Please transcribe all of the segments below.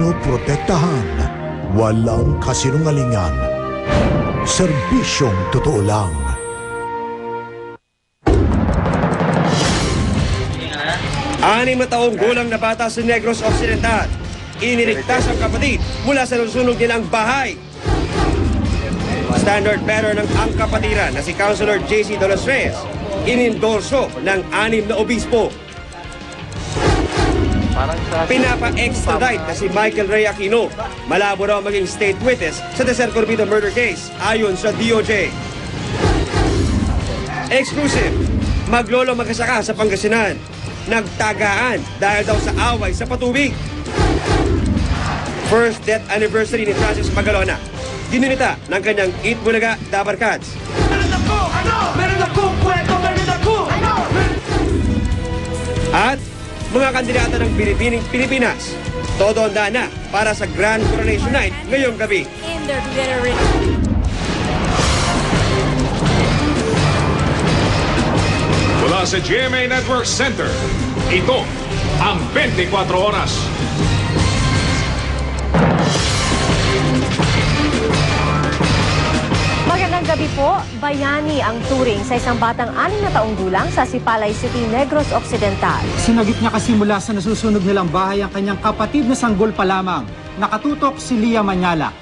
pinoprotektahan. Walang kasinungalingan. Serbisyong totoo lang. Anim na taong gulang na bata sa Negros Occidental. Iniligtas ang kapatid mula sa nasusunog nilang bahay. Standard bearer ng angkapatiran na si Councilor J.C. De Los Reyes, inindorso ng 6 na obispo. Pinapa-extradite na si Michael Ray Aquino. Malabo raw maging state witness sa Teser Corbido murder case ayon sa DOJ. Exclusive, maglolo magkasaka sa Pangasinan. Nagtagaan dahil daw sa away sa patubig. First death anniversary ni Francis Magalona. Gininita ng kanyang Eat Bulaga Dabar Cats. At mga kandidata ng Binibining Pilipinas, todo handa na para sa Grand Coronation Night ngayong gabi. Mula sa GMA Network Center, ito ang 24 Oras. Magandang gabi po. Bayani ang turing sa isang batang 6 na taong gulang sa Sipalay City, Negros Occidental. Sinagip niya kasi mula sa nasusunog nilang bahay ang kanyang kapatid na sanggol pa lamang. Nakatutok si Lia Manyala.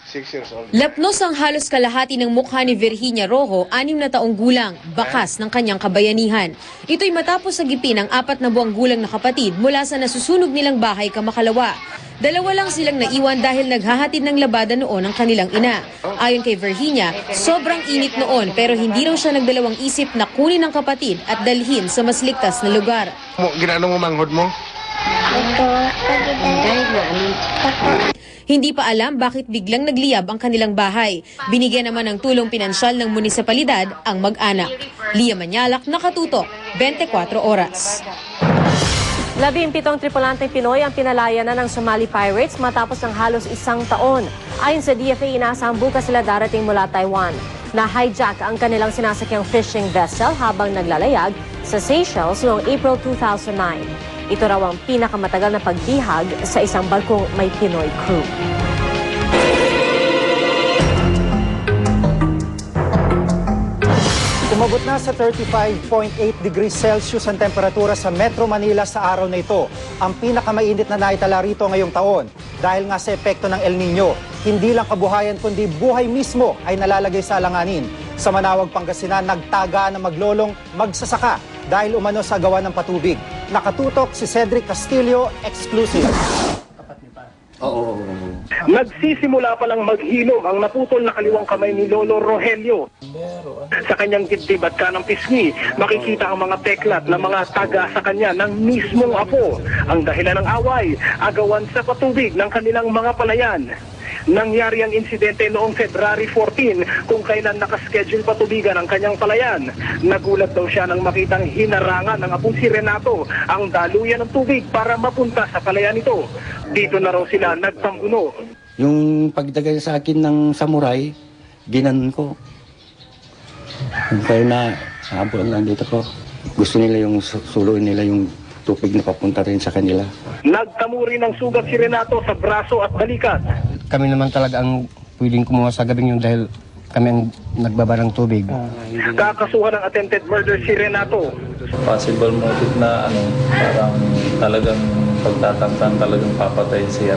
6 years old. Lapnos ang halos kalahati ng mukha ni Virginia Rojo, 6 na taong gulang, bakas ng kanyang kabayanihan. Ito'y matapos sagipin ang 4 na buwang gulang na kapatid mula sa nasusunog nilang bahay Kamakalawa. 2 lang silang naiwan dahil naghahatid ng labada noon ang kanilang ina. Ayon kay Virginia, sobrang init noon pero hindi raw siya nagdalawang isip na kunin ang kapatid at dalhin sa mas ligtas na lugar. Ginano mo manghod mo? Hindi pa alam bakit biglang nagliyab ang kanilang bahay. Binigyan naman ng tulong pinansyal ng munisipalidad ang mag-anak. Lia Manyalak, nakatutok, 24 Oras. 17 tripulanteng Pinoy ang pinalaya na ng Somali Pirates matapos ng halos 1 taon. Ayon sa DFA, inaasahang bukas sila darating mula Taiwan. Na-hijack ang kanilang sinasakyang fishing vessel habang naglalayag sa Seychelles noong April 2009. Ito raw ang pinakamatagal na pagbihag sa isang barkong may Pinoy crew. Umabot na sa 35.8 degrees Celsius ang temperatura sa Metro Manila sa araw na ito. Ang pinakamainit na naitala rito ngayong taon. Dahil nga sa epekto ng El Nino, hindi lang kabuhayan kundi buhay mismo ay nalalagay sa alanganin. Sa Manawag, Pangasinan, nagtaga na maglolong magsasaka dahil umano sa gawa ng patubig. Nakatutok si Cedric Castillo, exclusive. Nagsisimula pa lang maghilom ang naputol na kaliwang kamay ni Lolo Rogelio. Sa kanyang dibdib at kanang pisngi, makikita ang mga teklat na mga taga sa kanya ng mismong apo. Ang dahilan ng away, agawan sa patubig ng kanilang mga palayan. Nangyari ang insidente noong February 14 kung kailan nakaschedule patubigan ang kanyang palayan. Nagulat daw siya nang makitang hinarangan ng apong si Renato ang daluyan ng tubig para mapunta sa palayan nito. Dito na raw sila nagpambuno. Yung pagdagay sa akin ng samurai, ginanon ko. Kaya na habang nandito ko, gusto nila yung suluin nila yung tubig na papunta rin sa kanila. Nagtamo rin ng sugat si Renato sa braso at balikat. Kami naman talaga ang pwedeng kumuha sa gabing yun dahil kami ang nagbaba ng tubig. Kakasuhan ng attempted murder si Renato. Possible motive na parang talagang pagtatamtan talagang papatayin si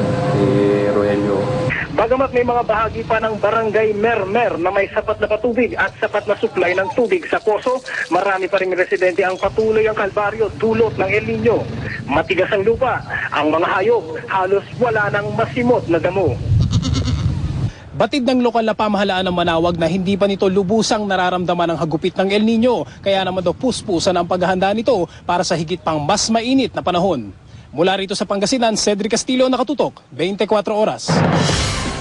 Rogelio. Bagamat may mga bahagi pa ng barangay Mermer na may sapat na patubig at sapat na supply ng tubig sa poso, marami pa ring residente ang patuloy ang kalbaryo dulot ng El Nino. Matigas ang lupa, ang mga hayop halos wala nang masimot na damo. Batid ng lokal na pamahalaan ng Manawag na hindi pa nito lubusang nararamdaman ang hagupit ng El Nino, kaya naman daw puspusan ang paghahanda nito para sa higit pang mas mainit na panahon. Mula rito sa Pangasinan, Cedric Castillo, nakatutok, 24 Oras.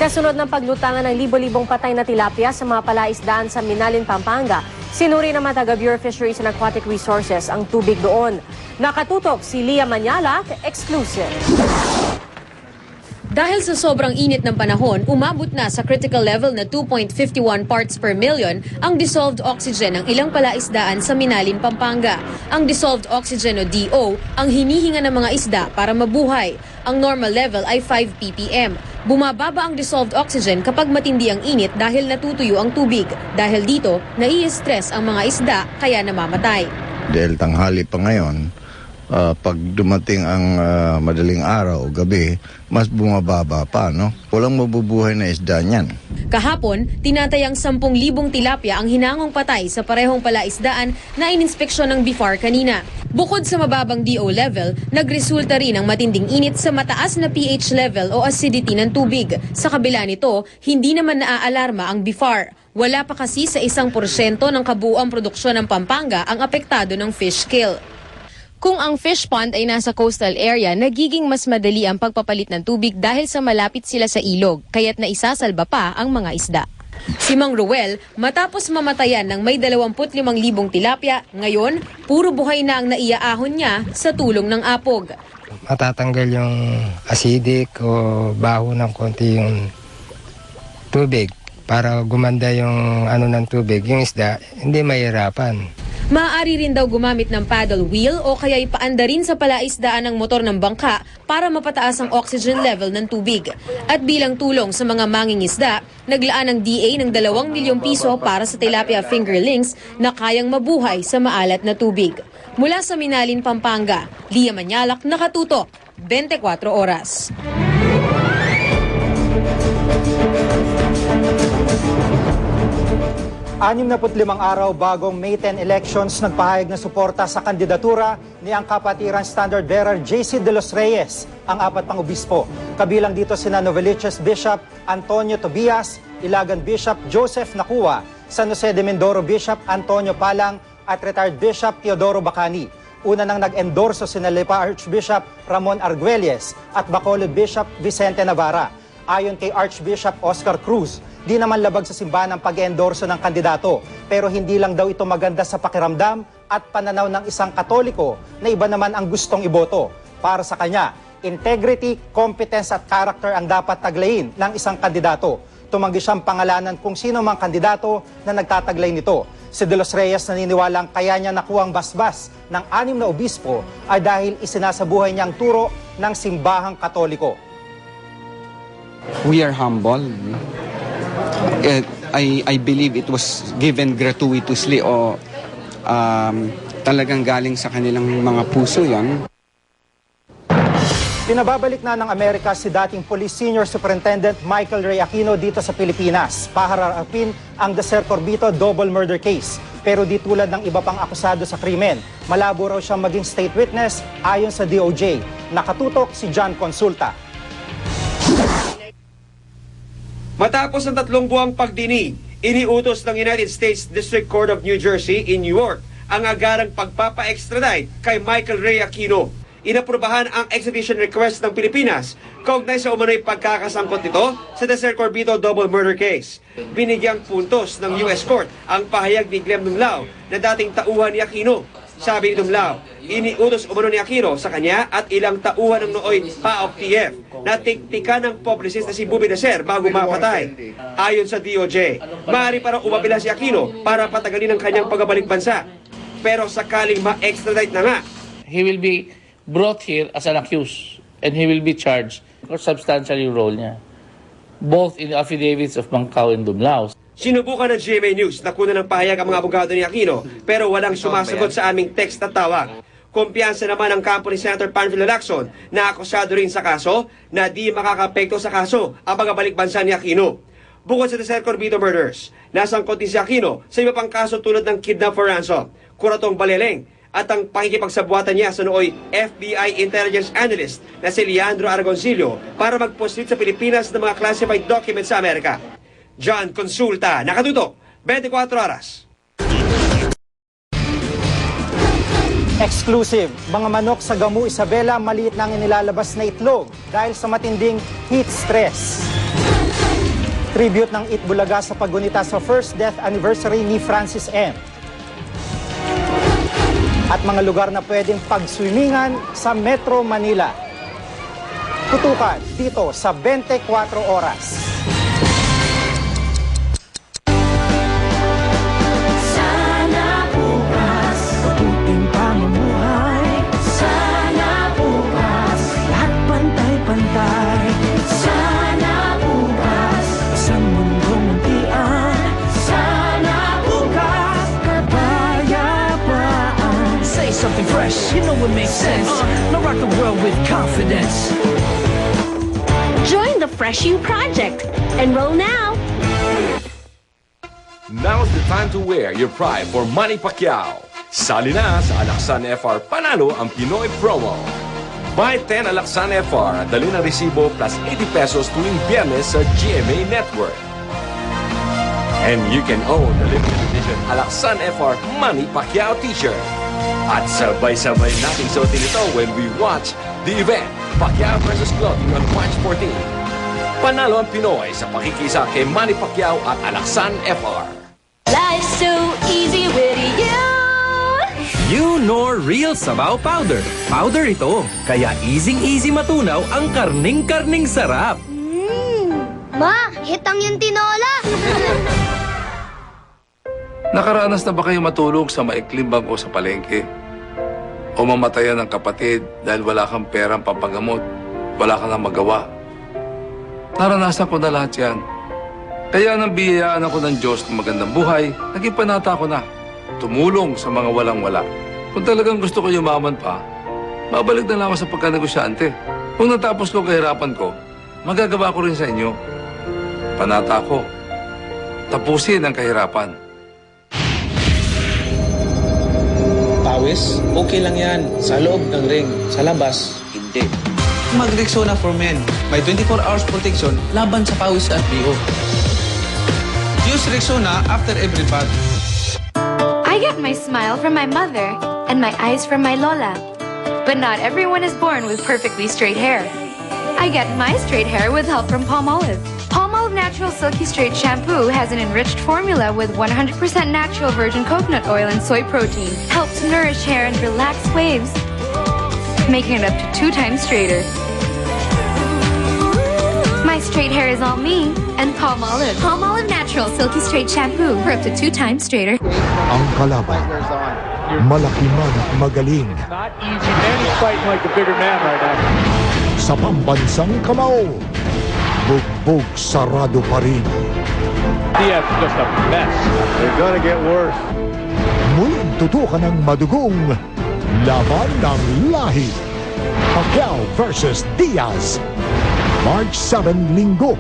Kasunod ng paglutangan ng libo-libong patay na tilapia sa mga palaisdaan sa Minalin, Pampanga, sinuri naman taga Bureau of Fisheries and Aquatic Resources ang tubig doon. Nakatutok si Lia Manyalak, exclusive. Dahil sa sobrang init ng panahon, umabot na sa critical level na 2.51 parts per million ang dissolved oxygen ng ilang palaisdaan sa Minalim, Pampanga. Ang dissolved oxygen o DO ang hinihinga ng mga isda para mabuhay. Ang normal level ay 5 ppm. Bumababa ang dissolved oxygen kapag matindi ang init dahil natutuyo ang tubig. Dahil dito, nai-stress ang mga isda kaya namamatay. Dahil tanghali pa ngayon, pag dumating ang madaling araw o gabi, mas bumababa pa, no? Walang mabubuhay na isda niyan. Kahapon, tinatayang 10,000 tilapia ang hinangong patay sa parehong palaisdaan na ininspeksyon ng BIFAR kanina. Bukod sa mababang DO level, nagresulta rin ang matinding init sa mataas na pH level o acidity ng tubig. Sa kabila nito, hindi naman naaalarma ang BIFAR. Wala pa kasi sa 1% ng kabuuang produksyon ng Pampanga ang apektado ng fish kill. Kung ang fish pond ay nasa coastal area, nagiging mas madali ang pagpapalit ng tubig dahil sa malapit sila sa ilog, kaya't naisasalba pa ang mga isda. Si Mang Ruel, matapos mamatayan ng may 25,000 tilapia, ngayon, puro buhay na ang naiaahon niya sa tulong ng apog. Matatanggal yung acidic o baho ng konti yung tubig para gumanda yung ng tubig, yung isda, hindi mahirapan. Maaari rin daw gumamit ng paddle wheel o kaya ipaanda rin sa palaisdaan ng motor ng bangka para mapataas ang oxygen level ng tubig. At bilang tulong sa mga mangingisda, naglaan ng DA ng 2 milyong piso para sa tilapia fingerlings na kayang mabuhay sa maalat na tubig. Mula sa Minalim, Pampanga, Lia Manyalak, nakatutok, 24 oras. Anim na 45 araw bagong May 10 elections, nagpahayag ng suporta sa kandidatura ni ang kapatiran standard bearer JC De Los Reyes, ang 4 pang obispo. Kabilang dito sina Novaliches Bishop Antonio Tobias, Ilagan Bishop Joseph Nakua, San Jose de Mindoro Bishop Antonio Palang at retired Bishop Teodoro Bacani. Una nang nag-endorso sina Lipa Archbishop Ramon Arguelles at Bacolod Bishop Vicente Navarra. Ayon kay Archbishop Oscar Cruz, di naman labag sa simbahan ang pag-endorso ng kandidato, pero hindi lang daw ito maganda sa pakiramdam at pananaw ng isang Katoliko na iba naman ang gustong iboto. Para sa kanya, integrity, competence at character ang dapat taglayin ng isang kandidato. Tumanggi siyang pangalanan kung sino mang kandidato na nagtataglay nito. Si De Los Reyes naniniwalang kaya niya nakuha ang basbas ng 6 na obispo ay dahil isinasabuhay niya ang turo ng simbahang Katoliko. We are humble. I believe it was given gratuitously o talagang galing sa kanilang mga puso yan. Pinababalik na ng Amerika si dating Police Senior Superintendent Michael Ray Aquino dito sa Pilipinas. Paharapin ang Deser Corbito double murder case. Pero di tulad ng iba pang akusado sa krimen, malabo raw siyang maging state witness ayon sa DOJ. Nakatutok si John Consulta. Matapos ang 3 buwang pagdinig, iniutos ng United States District Court of New Jersey in New York ang agarang pagpapa-extradite kay Michael Ray Aquino. Inaprubahan ang extradition request ng Pilipinas kaugnay sa umano'y pagkakasangkot nito sa Deser Corbito double murder case. Binigyang puntos ng US Court ang pahayag ni Clem Numlao na dating tauhan ni Aquino. Sabi ni Numlao, iniutos umano ni Aquino sa kanya at ilang tauhan ng nooy PAOK-TF na tiktikan ng publicist na si Bubi Deser bago mapatay. Ayon sa DOJ, maaari parang umabila si Aquino para patagalin ang kanyang pagbabalik bansa. Pero sakaling ma-extradite na nga, he will be brought here as an accused and he will be charged for substantially role niya, both in the affidavits of Mancao and Dumlao. Sinubukan ng GMA News na kunan ng pahayag ang mga abogado ni Aquino pero walang sumasagot sa aming text at tawag. Kumpiyansa naman ang kampo ni Senator Panfilo Lacson na akusado rin sa kaso na di makakapekto sa kaso ang pagbabalik bansa ni Aquino. Bukod sa Deser Corbito murders, nasangkot din si Aquino sa iba pang kaso tulad ng kidnap for ransom, kuratong baleleng at ang pakikipagsabuatan niya sa nooy FBI intelligence analyst na si Leandro Aragoncillo para magposlit sa Pilipinas ng mga classified documents sa Amerika. John Consulta, nakatutok, 24 oras. Exclusive, mga manok sa Gamu Isabela maliit na ang inilalabas na itlog dahil sa matinding heat stress. Tribute ng Itbulaga sa paggunita sa first death anniversary ni Francis M. At mga lugar na pwedeng pagswimingan sa Metro Manila. Tutukan dito sa 24 Oras. Sana bukas, mabuting pamumuhay. Sana bukas, lahat pantay-pantay. Sana bukas, sa mundong muntian. Sana bukas, kapayapaan. Say something fresh, you know it makes sense. Now rock the world with confidence. Join the Fresh You Project. Enroll now. Now's the time to wear your pride for Manny Pacquiao. Sali na sa Alaksan FR Panalo ang Pinoy Promo. Buy 10 Alaksan FR at dali ng resibo plus 80 pesos tuwing Biyernes sa GMA Network. And you can own the limited edition Alaksan FR Manny Pacquiao t-shirt. At sabay-sabay nating suotin ito when we watch the event Pacquiao vs. Clothing on March 14. Panalo ang Pinoy sa pakikisa kay Manny Pacquiao at Alaksan FR. Life's so easy with you. Nor Real Sabaw Powder. Powder ito, kaya easy matunaw ang karning-karning sarap. Ma, hitang yung tinola. Nakaranas na ba kayo matulog sa maikling bangko sa palengke? O mamatayan ng kapatid dahil wala kang perang pampagamot, wala kang nang magawa? Naranasan ko na lahat yan. Kaya nang biyayaan ako ng Diyos ng magandang buhay, naging panata ko na. Tumulong sa mga walang-wala. Kung talagang gusto ko yumaman pa, babalik na lang ako sa pagkanegosyante. Kung natapos ko kahirapan ko, magagawa ko rin sa inyo. Panata ko. Tapusin ang kahirapan. Pawis, okay lang yan. Sa loob ng ring. Sa labas, hindi. Mag-Rexona for Men. May 24 hours protection laban sa pawis at BO. Use Rexona after every bath. I get my smile from my mother and my eyes from my Lola. But not everyone is born with perfectly straight hair. I get my straight hair with help from Palmolive. Palmolive Natural Silky Straight Shampoo has an enriched formula with 100% natural virgin coconut oil and soy protein. Helps nourish hair and relax waves, making it up to 2 times straighter. My straight hair is all me and Palmolive. Palmolive Natural Silky Straight Shampoo for up to 2 times straighter. Ang kalaban, malaki man at magaling. Not easy. Manny's fighting like the bigger man right now. Sa pambansang kamao, bugbog sarado pa rin. Diaz is just a mess. They're gonna get worse. Muling tutukan ng madugong laban ng lahi. Pacquiao versus Diaz. March 7, Linggo,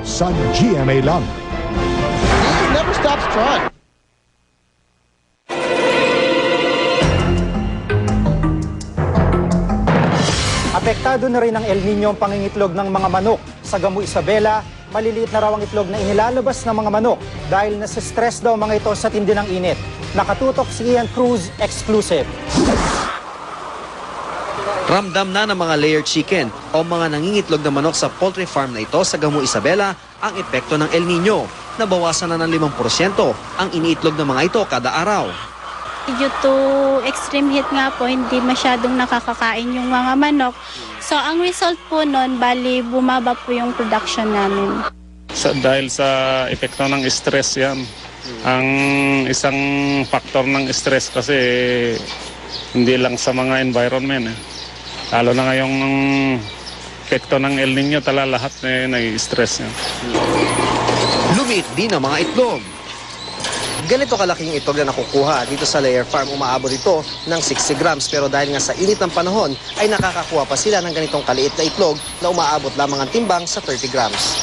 sa GMA lang. He never stops trying. Apektado na rin ng El Nino ang pangingitlog ng mga manok. Sa Gamu Isabela, maliliit na raw ang itlog na inilalabas ng mga manok dahil nasa-stress daw mga ito sa tindi ng init. Nakatutok si Ian Cruz, exclusive. Ramdam na ng mga layered chicken o mga nangingitlog na manok sa poultry farm na ito sa Gamu Isabela ang epekto ng El Nino. Nabawasan na ng 5% ang iniitlog ng mga ito kada araw. Due to extreme heat nga po, hindi masyadong nakakakain yung mga manok. So ang result po nun, bali bumaba po yung production namin. Dahil sa epekto ng stress yan. Ang isang factor ng stress kasi hindi lang sa mga environment. Lalo na ngayong epekto ng El Nino, lahat nai-stress yan. Lumiit din ang mga itlog. Ganito kalaking itlog na nakukuha dito sa layer farm, umaabot ito ng 60 grams. Pero dahil nga sa init ng panahon, ay nakakakuha pa sila ng ganitong kaliit na itlog na umaabot lamang ang timbang sa 30 grams.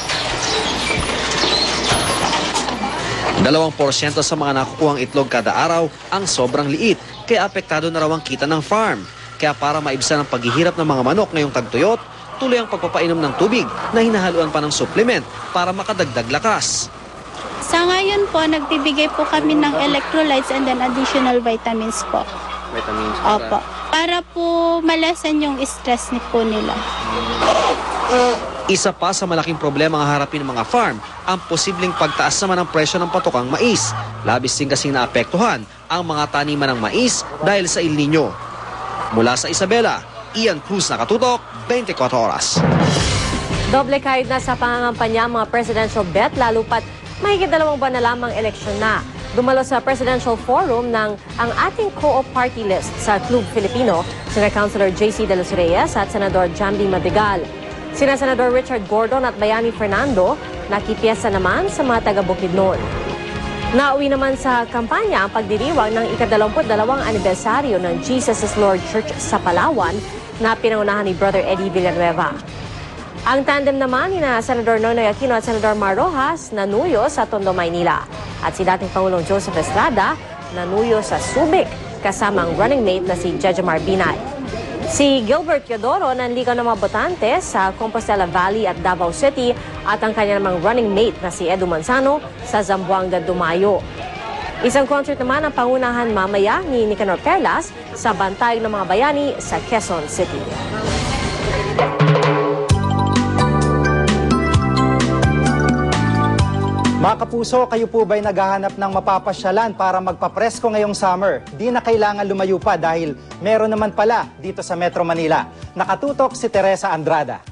2% sa mga nakukuhang itlog kada araw ang sobrang liit, kaya apektado na raw ang kita ng farm. Kaya para maibsan ang paghihirap ng mga manok ngayong tagtuyot, tuloy ang pagpapainom ng tubig na hinahaluan pa ng supplement para makadagdag lakas. Sa ngayon po, nagbibigay po kami ng electrolytes and then additional vitamins po. Vitamins? Opo. Para po malasan yung stress po nila. Isa pa sa malaking problema ang harapin ng mga farm, ang posibleng pagtaas naman ng presyo ng patokang mais. Labis din kasing naapektuhan ang mga taniman ng mais dahil sa El Nino. Mula sa Isabela, Ian Cruz nakatutok, 24 oras. Doble kahit na sa pangangampanya ang mga presidential bet, lalo pat mahigit 2 buwan na lamang eleksyon na. Dumalo sa Presidential Forum ng ang ating co-op party list sa Club Filipino, sina Councilor JC De Los Reyes at Senador Jamdi Madrigal. Sina Senador Richard Gordon at Bayani Fernando nakipiyesa naman sa mga taga-Bukidnon. Nauwi naman sa kampanya ang pagdiriwang ng ika-22 anibersaryo ng Jesus is Lord Church sa Palawan na pinangunahan ni Brother Eddie Villanueva. Ang tandem naman ni Senador Noynoy Aquino at Senador Mar Rojas nanuyo sa Tondo, Maynila. At si dating Pangulong Joseph Estrada nanuyo sa Subic kasama ang running mate na si Jejomar Binay. Si Gilbert Teodoro nanligaw ng mga botante sa Compostela Valley at Davao City at ang kanya namang running mate na si Edu Manzano sa Zamboanga, Dumayo. Isang concert naman ang pangunahan mamaya ni Nicanor Perlas sa Bantay ng mga Bayani sa Quezon City. Mga kapuso, kayo po ba'y naghahanap ng mapapasyalan para magpapresko ngayong summer? Di na kailangan lumayo pa dahil meron naman pala dito sa Metro Manila. Nakatutok si Teresa Andrada.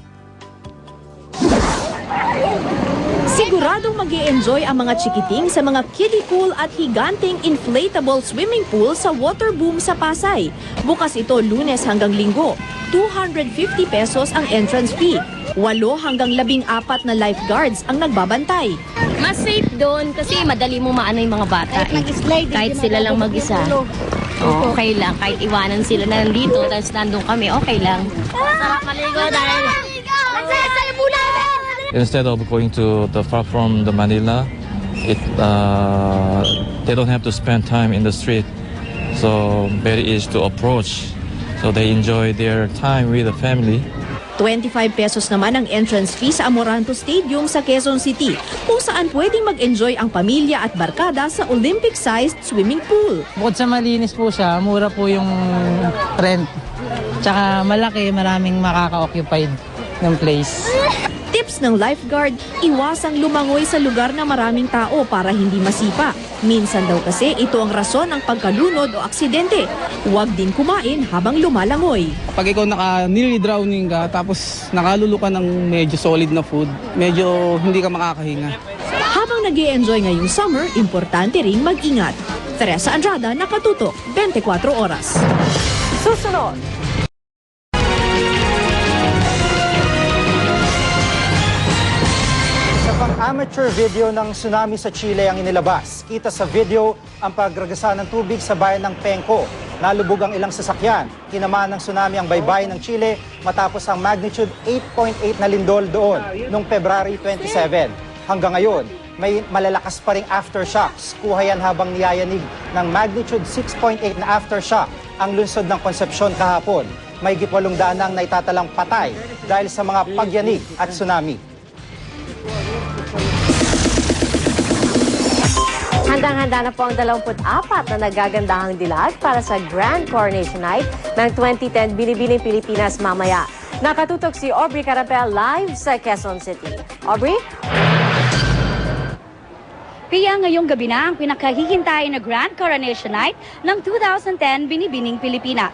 Siguradong mag-i-enjoy ang mga chikiting sa mga kiddie pool at higanting inflatable swimming pool sa Water Boom sa Pasay. Bukas ito Lunes hanggang Linggo. 250 pesos ang entrance fee. 8 hanggang 14 na lifeguards ang nagbabantay. Mas safe doon kasi madali mo maano yung mga bata. Kahit sila lang mag-isa. Okay lang. Kahit iwanan sila na nandito, tapos nandun kami, okay lang. Sarap maligo dahil... Instead of going to the far from the Manila, they don't have to spend time in the street. So very easy to approach. So they enjoy their time with the family. 25 pesos naman ang entrance fee sa Amoranto Stadium sa Quezon City, kung saan pwedeng mag-enjoy ang pamilya at barkada sa Olympic-sized swimming pool. Bukod sa malinis po siya, mura po yung rent. Tsaka malaki, maraming makaka-occupied ng place. Tips ng lifeguard, iwasang lumangoy sa lugar na maraming tao para hindi masipa. Minsan daw kasi ito ang rason ng pagkalunod o aksidente. Huwag din kumain habang lumalangoy. Pag ikaw nearly drowning ka, tapos nakalulu ka ng medyo solid na food, medyo hindi ka makakahinga. Habang nag-i-enjoy ngayong summer, importante ring mag-ingat. Teresa Andrada, nakatutok, 24 oras. Susunod. Amateur video ng tsunami sa Chile ang inilabas. Kita sa video ang pagragasa ng tubig sa bayan ng Penco. Nalubog ang ilang sasakyan. Tinamaan ng tsunami ang baybayin ng Chile matapos ang magnitude 8.8 na lindol doon noong February 27. Hanggang ngayon, may malalakas pa ring aftershocks. Kuha yan habang niyayanig ng magnitude 6.8 na aftershock ang lungsod ng Concepcion kahapon. May 800 ang naitatalang patay dahil sa mga pagyanig at tsunami. Handang-handa na po ang 24 na nagagandahang dilag para sa Grand Coronation Night ng 2010 Binibining Pilipinas mamaya. Nakatutok si Aubrey Carapel live sa Quezon City. Aubrey? Kaya ngayong gabi na ang pinakahihintay na Grand Coronation Night ng 2010 Binibining Pilipinas.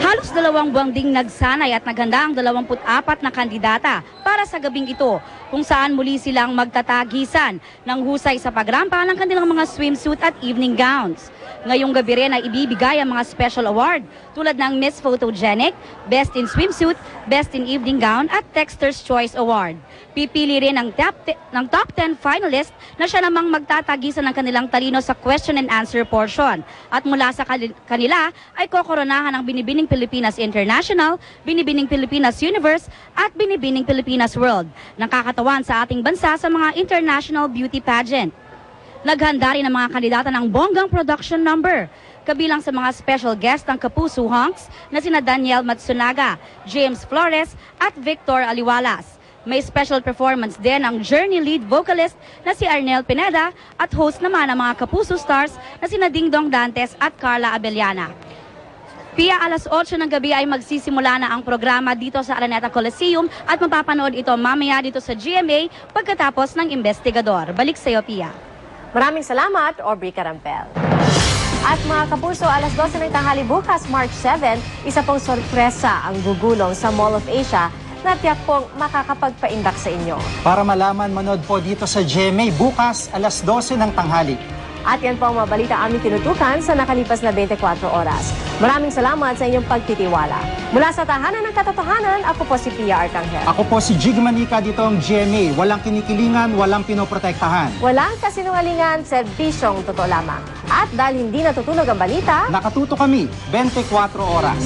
Halos 2 buwang ding nagsanay at naghanda ang 24 na kandidata para sa gabing ito, kung saan muli silang magtatagisan ng husay sa pagrampa ng kanilang mga swimsuit at evening gowns. Ngayong gabi rin ay ibibigay ang mga special award tulad ng Miss Photogenic, Best in Swimsuit, Best in Evening Gown at Texter's Choice Award. Pipili rin ng top 10 finalist na siya namang magtatagisan ng kanilang talino sa question and answer portion. At mula sa kanila ay kokoronahan ang Binibining Pilipinas International, Binibining Pilipinas Universe at Binibining Pilipinas World, nakakatawan sa ating bansa sa mga international beauty pageant. Naghanda rin ang mga kandidata ng bonggang production number, kabilang sa mga special guest ng Kapuso Hunks na sina Daniel Matsunaga, James Flores at Victor Aliwalas. May special performance din ang Journey lead vocalist na si Arnel Pineda at host naman ang mga Kapuso stars na sina Dingdong Dantes at Carla Abellana. Pia alas 8 ng gabi ay magsisimula na ang programa dito sa Araneta Coliseum at mapapanood ito mamaya dito sa GMA pagkatapos ng investigador. Balik sa iyo, Pia. Maraming salamat, Aubrey Carampel. At mga kapuso, alas 12 ng tanghali bukas, March 7, isa pong sorpresa ang gugulong sa Mall of Asia na tiyak pong makakapagpaindak sa inyo. Para malaman, manood po dito sa GMA bukas, alas 12 ng tanghali. At yan po ang mga balita aming tinutukan sa nakalipas na 24 oras. Maraming salamat sa inyong pagtitiwala. Mula sa Tahanan ng Katotohanan, ako po si Pia Arcangel. Ako po si Jig Manica dito ang GMA. Walang kinikilingan, walang pinoprotektahan. Walang kasinungalingan, serbisyong totoo lamang. At dahil hindi natutulog ang balita, nakatuto kami 24 oras.